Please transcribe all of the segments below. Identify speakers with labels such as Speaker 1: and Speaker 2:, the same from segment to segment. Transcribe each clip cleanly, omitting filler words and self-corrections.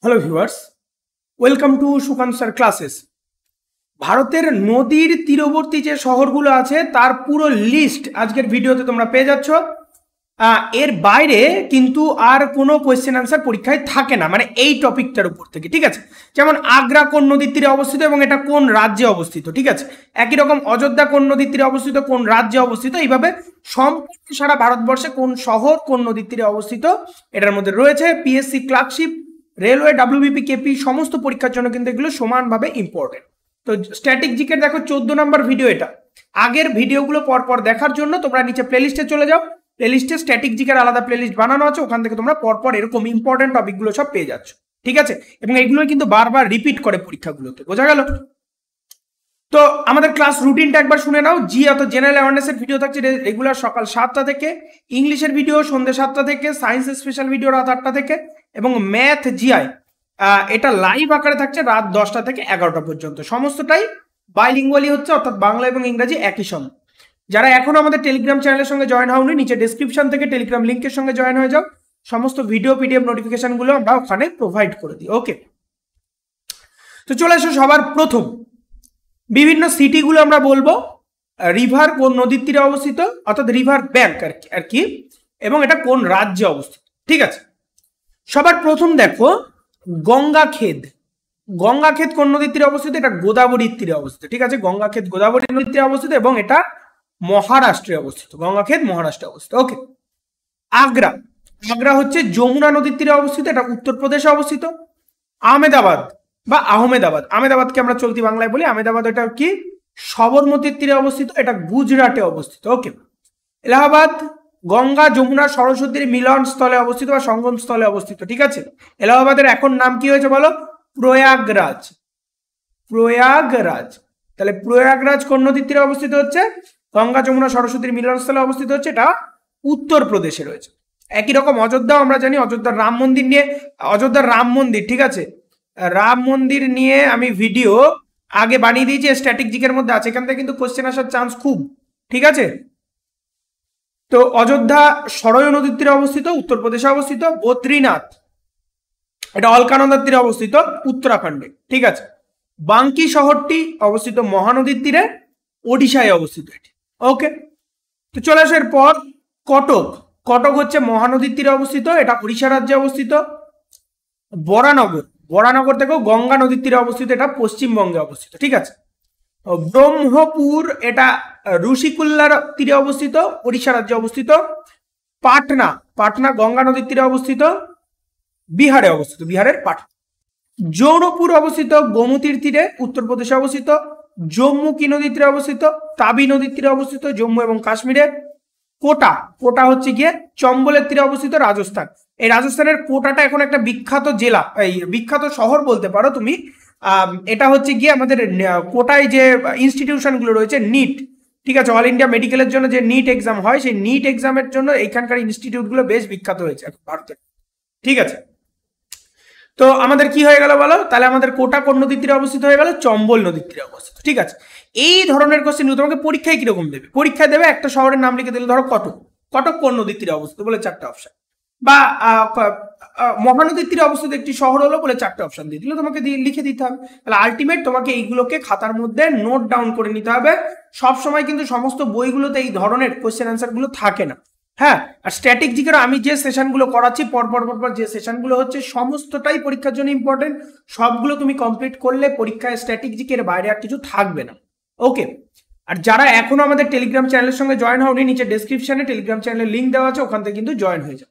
Speaker 1: Hello viewers, welcome to Sukanta sir classes. ভারতের নদীর তীরবর্তী যে শহরগুলো আছে তার পুরো লিস্ট আজকের ভিডিওতে তোমরা পেয়ে যাচ্ছ। এর বাইরে কিন্তু আর কোনো কোয়েশ্চেন আনসার পরীক্ষায় থাকে না, মানে এই টপিকটার উপর থেকে, ঠিক আছে। যেমন আগ্রা কোন নদীর তীরে অবস্থিত এবং এটা কোন রাজ্যে অবস্থিত, ঠিক আছে। একই রকম অযোধ্যা কোন নদীর তীরে অবস্থিত, কোন রাজ্যে অবস্থিত, এইভাবে সম্পূর্ণ সারা ভারতবর্ষে কোন শহর কোন নদীর তীরে অবস্থিত এটার মধ্যে রয়েছে। PSC clerkship, railway, WBP, KP সমস্ত পরীক্ষার জন্য কিন্তু এগুলো সমানভাবে ইম্পর্টেন্ট। তো স্ট্যাটিক জিকের দেখো 14 নম্বর ভিডিও এটা। আগের ভিডিওগুলো পরপর দেখার জন্য তোমরা নিচে প্লেলিস্টে চলে যাও। প্লেলিস্টে স্ট্যাটিক জিকের আলাদা প্লেলিস্ট বানানো আছে, ওখান থেকে তোমরা পরপর এরকম ইম্পর্টেন্ট টপিকগুলো সব পেয়ে যাচ্ছ, ঠিক আছে। এবং এগুলো কিন্তু বারবার রিপিট করে পরীক্ষাগুলোতে, বোঝা গেল। তো আমাদের ক্লাস রুটিনটা একবার শুনে নাও। জি অর্থাৎ জেনারেল অ্যাওয়ারনেসের ভিডিও থাকছে রেগুলার সকাল 7টা থেকে, ইংলিশের ভিডিও সন্ধ্যে 7টা থেকে, সায়েন্সের স্পেশাল ভিডিও রাত 8টা থেকে, এবং ম্যাথ জিআই এটা লাইভ আকারে থাকছে রাত 10টা থেকে 11টা পর্যন্ত। সমস্তটাই বাইলিঙ্গুয়ালি হচ্ছে, অর্থাৎ বাংলা এবং ইংরাজি একই সঙ্গে। যারা এখনো আমাদের টেলিগ্রাম চ্যানেলের সঙ্গে জয়েন হওনি, নিচে ডেসক্রিপশন থেকে টেলিগ্রাম লিঙ্কের সঙ্গে জয়েন হয়ে যাও। সমস্ত ভিডিও পিডিএফ নোটিফিকেশনগুলো আমরা ওখানে প্রোভাইড করে দিই, ওকে। তো চলে আসো সবার প্রথম বিভিন্ন সিটিগুলো আমরা বলবো। রিভার কোন নদীর তীরে অবস্থিত, অর্থাৎ রিভার ব্যাংক আর কি, এবং এটা কোন রাজ্যে অবস্থিত, ঠিক আছে। সবার প্রথম দেখো গঙ্গাখেদ। গঙ্গাখেদ কোন নদীর তীরে অবস্থিত? এটা গোদাবরীর তীরে অবস্থিত, ঠিক আছে। গঙ্গাখেদ গোদাবরী নদীর তীরে অবস্থিত এবং এটা মহারাষ্ট্রে অবস্থিত। গঙ্গাখেদ মহারাষ্ট্রে অবস্থিত, ওকে। আগ্রা, আগ্রা হচ্ছে যমুনা নদীর তীরে অবস্থিত, এটা উত্তরপ্রদেশে অবস্থিত। আহমেদাবাদ বা আহমেদাবাদ, আহমেদাবাদকে আমরা চলতি বাংলায় বলি, আহমেদাবাদ এটা কি সবরমতীর তীরে অবস্থিত, এটা গুজরাটে অবস্থিত, ওকে। এলাহাবাদ গঙ্গা যমুনা সরস্বতীর মিলন স্থলে অবস্থিত বা সঙ্গম স্থলে অবস্থিত, ঠিক আছে। এলাহাবাদের এখন নাম কি হয়েছে বলো? প্রয়াগরাজ। প্রয়াগরাজ, তাহলে প্রয়াগরাজ কোন নদীর তীরে অবস্থিত হচ্ছে? গঙ্গা যমুনা সরস্বতীর মিলনস্থলে অবস্থিত হচ্ছে, এটা উত্তরপ্রদেশে রয়েছে। একই রকম অযোধ্যাও আমরা জানি, অযোধ্যার রাম মন্দির নিয়ে, অযোধ্যার রাম মন্দির, ঠিক আছে, রাম মন্দির নিয়ে আমি ভিডিও আগে বানিয়ে দিয়েছি, স্ট্যাটিক জিকের মধ্যে আছে, এখান থেকে কিন্তু কোশ্চেন আসার চান্স খুব, ঠিক আছে। তো অযোধ্যা সরয়ূ নদীর তীরে অবস্থিত, উত্তরপ্রদেশে অবস্থিত। বদ্রীনাথ এটা অলকানন্দার তীরে অবস্থিত, উত্তরাখণ্ডে, ঠিক আছে। বাঙ্কি শহরটি অবস্থিত মহানদীর তীরে, ওডিশায় অবস্থিত এটি, ওকে। তো চলে আসে এরপর কটক। কটক হচ্ছে মহানদীর তীরে অবস্থিত, এটা উড়িষ্যা রাজ্যে অবস্থিত। বরানগর, বরানগর থেকেও গঙ্গা নদীর তীরে অবস্থিত, এটা পশ্চিমবঙ্গে অবস্থিত, ঠিক আছে। ব্রহ্মপুর এটা ঋষিকুল্লার তীরে অবস্থিত, উড়িষ্যা রাজ্যে অবস্থিত। পাটনা, পাটনা গঙ্গা নদীর তীরে অবস্থিত, বিহারে অবস্থিত, বিহারের পাটনা। জৌনপুর অবস্থিত গোমতীর তীরে, উত্তরপ্রদেশে অবস্থিত। জম্মু কি নদীর তীরে অবস্থিত? তাবি নদীর তীরে অবস্থিত, জম্মু এবং কাশ্মীরে। কোটা, কোটা হচ্ছে গিয়ে চম্বলের তীরে অবস্থিত, রাজস্থান। এই রাজস্থানের কোটাটা এখন একটা বিখ্যাত জেলা, এই বিখ্যাত শহর বলতে পারো তুমি। এটা হচ্ছে গিয়ে আমাদের কোটায় যে ইনস্টিটিউশনগুলো রয়েছে, নিট, ঠিক আছে, অল ইন্ডিয়া মেডিকেলের জন্য যে নিট এক্সাম হয়, সেই নিট এক্সামের জন্য এইখানকার ইনস্টিটিউটগুলো বেশ বিখ্যাত হয়েছে ভারতের, ঠিক আছে। তো আমাদের কি হয়ে গেল বলো? তাহলে আমাদের কোটা কোন নদীর তীরে অবস্থিত হয়ে গেল? চম্বল নদীর তীরে অবস্থিত, ঠিক আছে। এই ধরনের কোশ্চেন তোমাকে পরীক্ষায় কিরকম দেবে? পরীক্ষায় দেবে একটা শহরের নাম লিখে দিলে, ধরো কটক, কটক কোন নদীর তীরে অবস্থিত বলে 4টা অপশন, বা মহানদীর তীরে অবস্থিত একটি শহর হলো বলে 4টা অপশন দিয়ে দিলে তোমাকে লিখে দিতে হবে। তাহলে আলটিমেট তোমাকে এইগুলোকে খাতার মধ্যে নোট ডাউন করে নিতে হবে। সব সময় কিন্তু সমস্ত বইগুলোতে এই ধরনের কোশ্চেন অ্যান্সার গুলো থাকে না, হ্যাঁ। আর স্ট্যাটিক জিকের আমি যে সেশনগুলো করাচ্ছি পরপর যে সেশনগুলো হচ্ছে, সমস্তটাই পরীক্ষার জন্য ইম্পর্টেন্ট। সবগুলো তুমি কমপ্লিট করলে পরীক্ষায় স্ট্যাটিক জিকের বাইরে আর কিছু থাকবে না, ওকে। আর যারা এখনো আমাদের টেলিগ্রাম চ্যানেলের সঙ্গে জয়েন হওনি, নিচে ডেসক্রিপশনে টেলিগ্রাম চ্যানেলের লিঙ্ক দেওয়া আছে, ওখান থেকে কিন্তু জয়েন হয়ে যাও।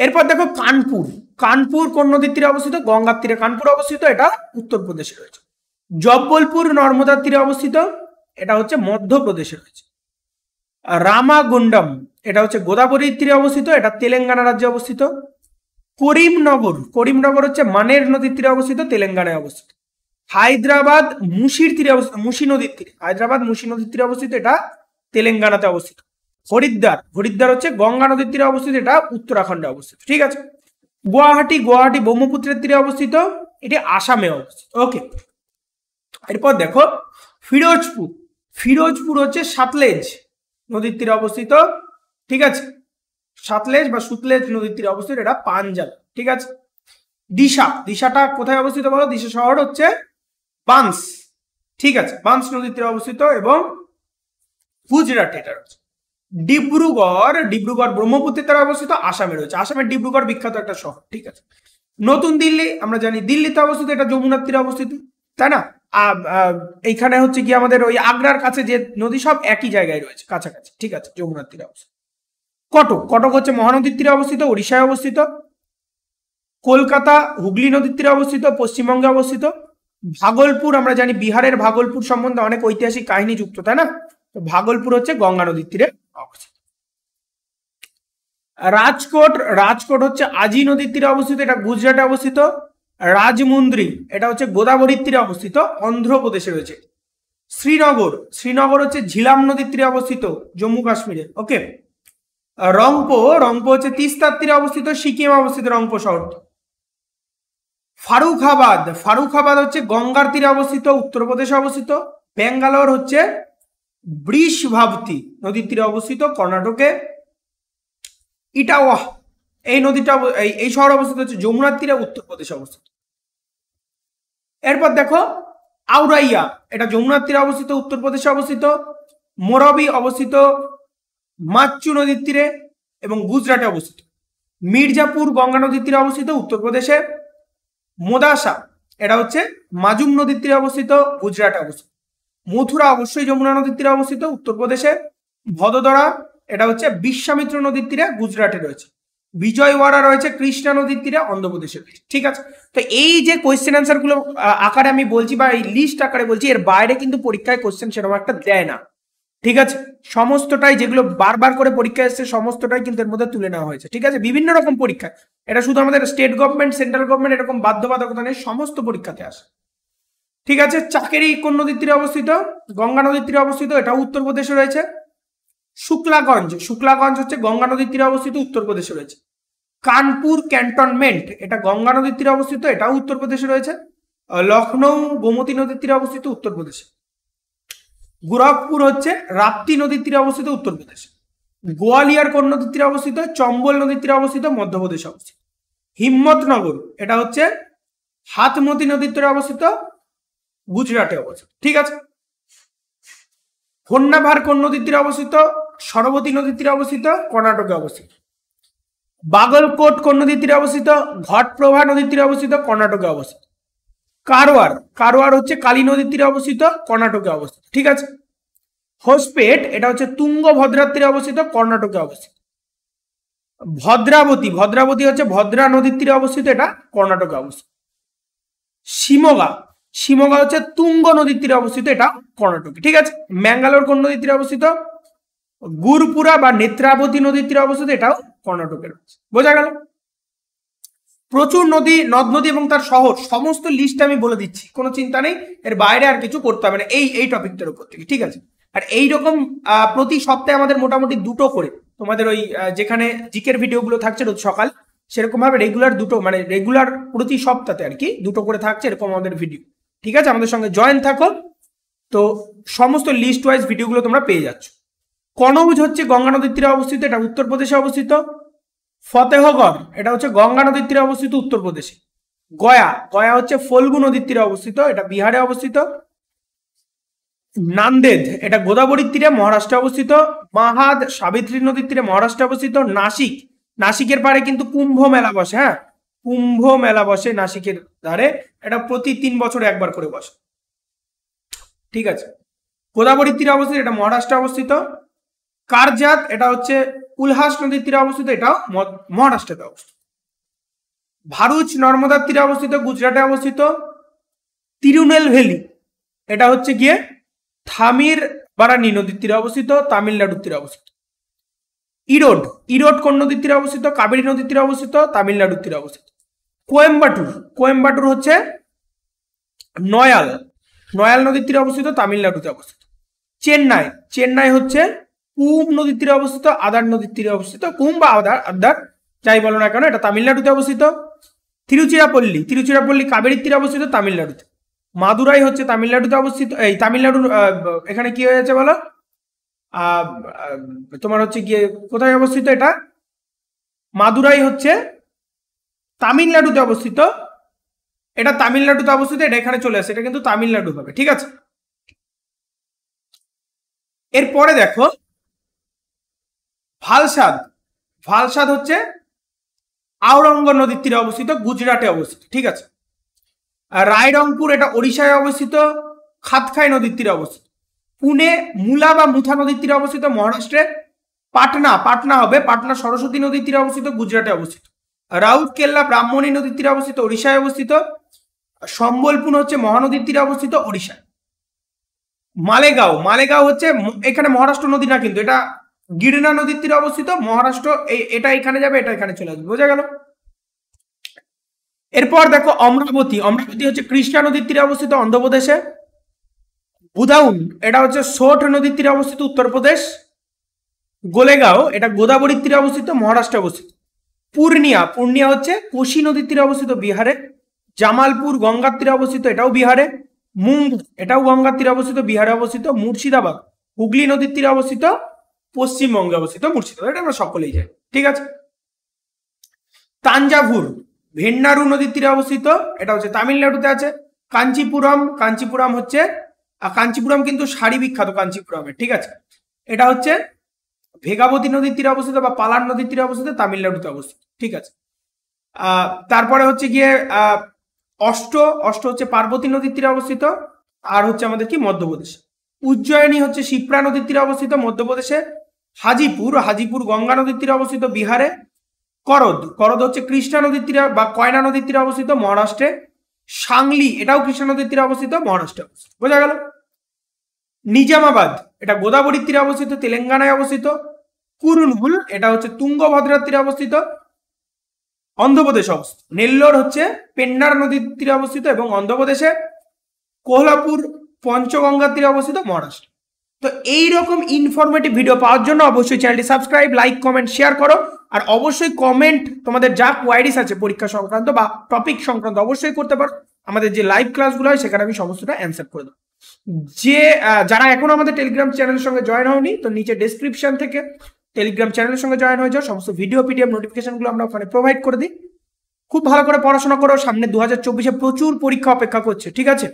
Speaker 1: এরপর দেখো কানপুর। কানপুর কোন নদীর তীরে অবস্থিত? গঙ্গার তীরে কানপুর অবস্থিত, এটা উত্তরপ্রদেশে রয়েছে। জব্বলপুর নর্মদার তীরে অবস্থিত, এটা হচ্ছে মধ্যপ্রদেশে রয়েছে। রামাগুন্ডম এটা হচ্ছে গোদাবরীর তীরে অবস্থিত, এটা তেলেঙ্গানা রাজ্যে অবস্থিত। করিমনগর, করিমনগর হচ্ছে মানের নদীর তীরে অবস্থিত, তেলেঙ্গানায় অবস্থিত। হায়দ্রাবাদ মুশির তীরে অবস্থিত, মুশি নদীর তীরে, হায়দ্রাবাদ মুশি নদীর তীরে অবস্থিত, এটা তেলেঙ্গানাতে অবস্থিত। হরিদ্বার, হরিদ্বার হচ্ছে গঙ্গা নদীর তীরে অবস্থিত, এটা উত্তরাখণ্ডে অবস্থিত, ঠিক আছে। গুয়াহাটি, গুয়াহাটি ব্রহ্মপুত্রের তীরে অবস্থিত, এটি আসামে অবস্থিত, ওকে। এরপর দেখো ফিরোজপুর। ফিরোজপুর হচ্ছে সাতলেজ নদীর তীরে অবস্থিত, ঠিক আছে। সাতলেজ বা সুতলেজ নদীর তীরে অবস্থিত, এটা পাঞ্জাব, ঠিক আছে। দিশা, দিশাটা কোথায় অবস্থিত বলো? দিশা শহর হচ্ছে বান্স, ঠিক আছে, বান্স নদীর তীরে অবস্থিত এবং গুজরাট এটা রয়েছে। ডিব্রুগড়, ডিব্রুগড় ব্রহ্মপুত্রের তীরে অবস্থিত, আসামে রয়েছে। আসামের ডিব্রুগড় বিখ্যাত একটা শহর, ঠিক আছে। নতুন দিল্লি আমরা জানি দিল্লিতে অবস্থিত, এটা যমুনার তীরে অবস্থিত, তাই না? এইখানে হচ্ছে কি আমাদের ওই আগ্রার কাছে যে নদী, সব একই জায়গায় রয়েছে, কাছাকাছি, ঠিক আছে, যমুনার তীরে অবস্থিত। কটক, কটক হচ্ছে মহানদীর তীরে অবস্থিত, ওড়িশায় অবস্থিত। কলকাতা হুগলি নদীর তীরে অবস্থিত, পশ্চিমবঙ্গে অবস্থিত। ভাগলপুর আমরা জানি বিহারের ভাগলপুর সম্বন্ধে অনেক ঐতিহাসিক কাহিনী যুক্ত, তাই না? তো ভাগলপুর হচ্ছে গঙ্গা নদীর তীরে অবস্থিত। রাজকোট, রাজকোট হচ্ছে আজি নদীর তীরে অবস্থিত, এটা গুজরাটে অবস্থিত। রাজমুন্দ্রি, এটা হচ্ছে গোদাবরীর তীরে অবস্থিত, অন্ধ্রপ্রদেশে রয়েছে। শ্রীনগর, শ্রীনগর হচ্ছে ঝিলাম নদীর তীরে অবস্থিত, জম্মু কাশ্মীরে, ওকে। রংপো, রংপো হচ্ছে তিস্তার তীরে অবস্থিত, সিকিমে অবস্থিত রংপো শহর। ফারুখাবাদ, ফারুখাবাদ হচ্ছে গঙ্গার তীরে অবস্থিত, উত্তরপ্রদেশে অবস্থিত। ব্যাঙ্গালোর হচ্ছে বৃষভাবতী নদীর তীরে অবস্থিত, কর্ণাটকে। ইটাওয়াহ, এই নদীটা এই শহর অবস্থিত হচ্ছে যমুনার তীরে, উত্তরপ্রদেশে অবস্থিত। এরপর দেখো আউরাইয়া, এটা যমুনার তীরে অবস্থিত, উত্তরপ্রদেশে অবস্থিত। মোরবি অবস্থিত মাচ্চু নদীর তীরে এবং গুজরাটে অবস্থিত। মির্জাপুর গঙ্গা নদীর তীরে অবস্থিত, উত্তরপ্রদেশে। মোদাসা, এটা হচ্ছে মাজুম নদীর তীরে অবস্থিত, গুজরাটে অবস্থিত। মথুরা অবশ্যই যমুনা নদীর তীরে অবস্থিত, উত্তরপ্রদেশে। ভদোদরা, এটা হচ্ছে বিশ্বামিত্র নদীর তীরে, গুজরাটে রয়েছে। বিজয়ওয়াড়া রয়েছে কৃষ্ণা নদীর তীরে, অন্ধ্রপ্রদেশে রয়েছে, ঠিক আছে। তো এই যে কোয়েশ্চেন অ্যান্সার গুলো আকারে আমি বলছি বা এই লিস্ট আকারে বলছি, এর বাইরে কিন্তু পরীক্ষায় কোয়েশ্চেন সেরকম একটা দেয় না, ঠিক আছে। সমস্তটাই যেগুলো বারবার করে পরীক্ষায় এসছে সমস্তটাই কিন্তু এর মধ্যে তুলে নেওয়া হয়েছে, ঠিক আছে, বিভিন্ন রকম পরীক্ষায়। এটা শুধু আমাদের স্টেট গভর্নমেন্ট, সেন্ট্রাল গভর্নমেন্ট এরকম বাধ্যবাধকতা নেই, সমস্ত পরীক্ষাতে আসে, ঠিক আছে। চাকেরি কোন নদীর তীরে অবস্থিত? গঙ্গা নদীর তীরে অবস্থিত, এটা উত্তরপ্রদেশে রয়েছে। শুক্লাগঞ্জ, শুক্লাগঞ্জ হচ্ছে গঙ্গা নদীর তীরে অবস্থিত, উত্তরপ্রদেশে রয়েছে। কানপুর ক্যান্টনমেন্ট, এটা গঙ্গা নদীর তীরে অবস্থিত, এটাও উত্তরপ্রদেশে রয়েছে। লখনৌ গোমতী নদীর তীরে অবস্থিত, উত্তরপ্রদেশে। গোরখপুর হচ্ছে রাপ্তি নদীর তীরে অবস্থিত, উত্তরপ্রদেশে। গোয়ালিয়র কোন নদীর তীরে অবস্থিত? চম্বল নদীর তীরে অবস্থিত, মধ্যপ্রদেশে অবস্থিত। হিম্মতনগর, এটা হচ্ছে হাতমতি নদীর তীরে অবস্থিত, গুজরাটে অবস্থিত, ঠিক আছে। হোন্নাভার কোন নদীর তীরে অবস্থিত? সরবতী নদীর তীরে অবস্থিত, কর্ণাটকে অবস্থিত। বাগলকোট কোন নদীর তীরে অবস্থিত? ঘটপ্রভা নদীর তীরে অবস্থিত, কর্ণাটকে অবস্থিত। কারওয়ার, কারওয়ার হচ্ছে কালী নদীর তীরে অবস্থিত, কর্ণাটকে অবস্থিত, ঠিক আছে। হোসপেট, এটা হচ্ছে তুঙ্গভদ্রার তীরে অবস্থিত, কর্ণাটকে অবস্থিত। ভদ্রাবতী, ভদ্রাবতী হচ্ছে ভদ্রা নদীর তীরে অবস্থিত, এটা কর্ণাটকে অবস্থিত। শিমোগা, শিমোগা হচ্ছে তুঙ্গ নদীর তীরে অবস্থিত, এটা কর্ণাটকে, ঠিক আছে। ম্যাঙ্গালোর কোন নদীর তীরে অবস্থিত? গুরপুরা বা নেত্রাবতী নদীর তীরে অবস্থিত, এটাও কর্ণাটকের, বোঝা গেল। প্রচুর নদী, নদ নদী এবং তার শহর, সমস্ত লিস্ট আমি বলে দিচ্ছি, কোনো চিন্তা নেই, এর বাইরে আর কিছু করতে হবে না এই টপিকটার উপর থেকে, ঠিক আছে। আর এইরকম প্রতি সপ্তাহে আমাদের মোটামুটি দুটো করে তোমাদের ওই যেখানে জিকের ভিডিওগুলো থাকছে রোজ সকাল, সেরকম ভাবে রেগুলার দুটো, মানে রেগুলার প্রতি সপ্তাহে আর কি দুটো করে থাকছে এরকম আমাদের ভিডিও, ঠিক আছে। আমাদের সঙ্গে জয়েন থাকো, তো সমস্ত লিস্ট ওয়াইজ ভিডিওগুলো তোমরা পেয়ে যাচ্ছ। কনৌজ হচ্ছে গঙ্গা নদীর তীরে অবস্থিত, এটা উত্তরপ্রদেশে অবস্থিত। ফতেহগড়, এটা হচ্ছে গঙ্গা নদীর তীরে অবস্থিত, উত্তরপ্রদেশে। গয়া, গয়া হচ্ছে ফল্গু নদীর তীরে অবস্থিত, এটা বিহারে অবস্থিত। নান্দেদ, এটা গোদাবরীর তীরে, মহারাষ্ট্রে অবস্থিত। মাহাদ সাবিত্রী নদীর তীরে, মহারাষ্ট্রে অবস্থিত। নাসিক, নাসিকের পাড়ে কিন্তু কুম্ভ মেলা বসে, হ্যাঁ, কুম্ভ মেলা বসে নাসিকের ধারে, এটা প্রতি 3 বছরে একবার করে বসে, ঠিক আছে। গোদাবরীর তীরে অবস্থিত, এটা মহারাষ্ট্রে অবস্থিত। কারজাত, এটা হচ্ছে উলহাস নদীর তীরে অবস্থিত, এটাও মহারাষ্ট্রে অবস্থিত। ভারুচ নর্মদার তীরে অবস্থিত, গুজরাটে অবস্থিত। তিরুনেলভেলি, এটা হচ্ছে গিয়ে থামির বারানি নদীর তীরে অবস্থিত, তামিলনাড়ুর তীরে অবস্থিত। ইরোড, ইরোড কোন নদীর তীরে অবস্থিত? কাবেরী নদীর তীরে অবস্থিত, তামিলনাড়ুর তীরে অবস্থিত। কোয়েম্বাটুর, কোয়েম্বাটুর হচ্ছে নয়াল, নয়াল নদীর তীরে অবস্থিত, তামিলনাড়ুতে অবস্থিত। চেন্নাই, চেন্নাই হচ্ছে কুম নদীর তীরে অবস্থিত, আদার নদীর তীরে অবস্থিত, কুম বা আদার যাই বলো না কেন, এটা তামিলনাড়ুতে অবস্থিত। তিরুচিরাপল্লী, তিরুচিরাপল্লী কাবেরীর তীরে অবস্থিত, তামিলনাড়ুতে। মাদুরাই হচ্ছে তামিলনাড়ুতে অবস্থিত, এই তামিলনাড়ুর এখানে কি হয়েছে বলো, তোমার হচ্ছে গিয়ে কোথায় অবস্থিত? এটা মাদুরাই হচ্ছে তামিলনাড়ুতে অবস্থিত, এটা তামিলনাড়ুতে অবস্থিত, এটা এখানে চলে আসে, এটা কিন্তু তামিলনাড়ু হবে, ঠিক আছে। এরপরে দেখো ভালসাদ, ভালসাদ হচ্ছে আওরঙ্গ নদীর তীরে অবস্থিত, গুজরাটে অবস্থিত, ঠিক আছে। আর রায়রংপুর এটা ওড়িশায় অবস্থিত, খাতখাই নদীর তীরে অবস্থিত। পুনে মুলা বা মুথা নদীর তীরে অবস্থিত, মহারাষ্ট্রে। পাটনা, পাটনা হবে, পাটনা সরস্বতী নদীর তীরে অবস্থিত, গুজরাটে অবস্থিত। রাউরকেল্লা ব্রাহ্মণী নদীর তীরে অবস্থিত, ওড়িশায় অবস্থিত। সম্বলপুর হচ্ছে মহানদীর তীরে অবস্থিত, ওড়িশায়। মালেগাঁও, মালেগাঁও হচ্ছে এখানে মহারাষ্ট্র নদী না, কিন্তু এটা গিরনা নদীর তীরে অবস্থিত, মহারাষ্ট্র। এটা এখানে যাবে, এটা এখানে চলে আসবে, বোঝা গেল। এরপর দেখো অমরাবতী, অমরাবতী হচ্ছে কৃষ্ণা নদীর তীরে অবস্থিত, অন্ধ্রপ্রদেশে। বুধাউন এটা হচ্ছে সোট নদীর তীরে অবস্থিত, উত্তরপ্রদেশ। গোলেগাঁও এটা গোদাবরীর তীরে অবস্থিত, মহারাষ্ট্রে অবস্থিত। পূর্ণিয়া, পূর্ণিয়া হচ্ছে কোশি নদীর তীরে অবস্থিত, বিহারে। জামালপুর গঙ্গার তীরে অবস্থিত, এটাও বিহারে। মুঙ্গের এটাও গঙ্গার তীরে অবস্থিত, বিহারে অবস্থিত। মুর্শিদাবাদ হুগলি নদীর তীরে অবস্থিত, পশ্চিমবঙ্গে অবস্থিত, মুর্শিদাবাদ, এটা আমরা সকলেই যাই, ঠিক আছে। তাঞ্জাভুর ভেন্নাড়ু নদীর তীরে অবস্থিত, এটা হচ্ছে তামিলনাড়ুতে আছে। কাঞ্চিপুরম, কাঞ্চিপুরম হচ্ছে, কাঞ্চিপুরম কিন্তু শাড়ি বিখ্যাত কাঞ্চিপুরমের, ঠিক আছে। এটা হচ্ছে ভেগাবতী নদীর তীরে অবস্থিত বা পালার নদীর তীরে অবস্থিত, তামিলনাড়ুতে অবস্থিত, ঠিক আছে। তারপরে হচ্ছে গিয়ে অষ্ট, অষ্ট হচ্ছে পার্বতী নদীর তীরে অবস্থিত, আর হচ্ছে আমাদের কি মধ্যপ্রদেশ। উজ্জয়িনী হচ্ছে শিপ্রা নদীর তীরে অবস্থিত, মধ্যপ্রদেশে। হাজিপুর, হাজিপুর গঙ্গা নদীর তীরে অবস্থিত, বিহারে। করদ, করদ হচ্ছে কৃষ্ণা নদীর তীরে বা কয়না নদীর তীরে অবস্থিত, মহারাষ্ট্রে। সাংলি এটাও কৃষ্ণা নদীর তীরে অবস্থিত, মহারাষ্ট্রে অবস্থিত, বোঝা গেল। নিজামাবাদ এটা গোদাবরীর তীরে অবস্থিত, তেলেঙ্গানায় অবস্থিত। কুরুনুল এটা হচ্ছে তুঙ্গভদ্রার তীরে অবস্থিত, অন্ধ্রপ্রদেশ অবস্থিত। নেল্লোর হচ্ছে পেন্নার নদীর তীরে অবস্থিত এবং অন্ধ্রপ্রদেশে। কোহলাপুর পঞ্চগঙ্গার তীরে অবস্থিত, মহারাষ্ট্র। তো এইরকম ইনফরমেটিভ ভিডিও পাওয়ার জন্য অবশ্যই চ্যানেলটি সাবস্ক্রাইব, লাইক, কমেন্ট, শেয়ার করো। আর অবশ্যই কমেন্ট তোমাদের যা কোয়ারিজ আছে পরীক্ষা সংক্রান্ত বা টপিক সংক্রান্ত অবশ্যই করতে পারো। আমাদের যে লাইভ ক্লাসগুলো হয় সেখানে আমি সমস্তটা অ্যান্সার করে দেবো। যারা এখনো আমাদের টেলিগ্রাম চ্যানেলের সঙ্গে জয়েন হয়নি, তো নিচে ডেসক্রিপশন থেকে টেলিগ্রাম চ্যানেলের সঙ্গে জয়েন হয়ে যাও। সমস্ত ভিডিও পিডিএফ নোটিফিকেশনগুলো আমরা ওখানে প্রোভাইড করে দিই। খুব ভালো করে পড়াশোনা করো, সামনে 2024-এ প্রচুর পরীক্ষা অপেক্ষা করছে, ঠিক আছে।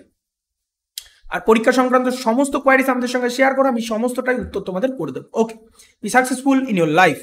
Speaker 1: আর পরীক্ষা সংক্রান্ত সমস্ত কোয়ারিজ আমাদের সঙ্গে শেয়ার করো, আমি সমস্তটাই উত্তর তোমাদের করে দেবো। Okay, be successful in your life.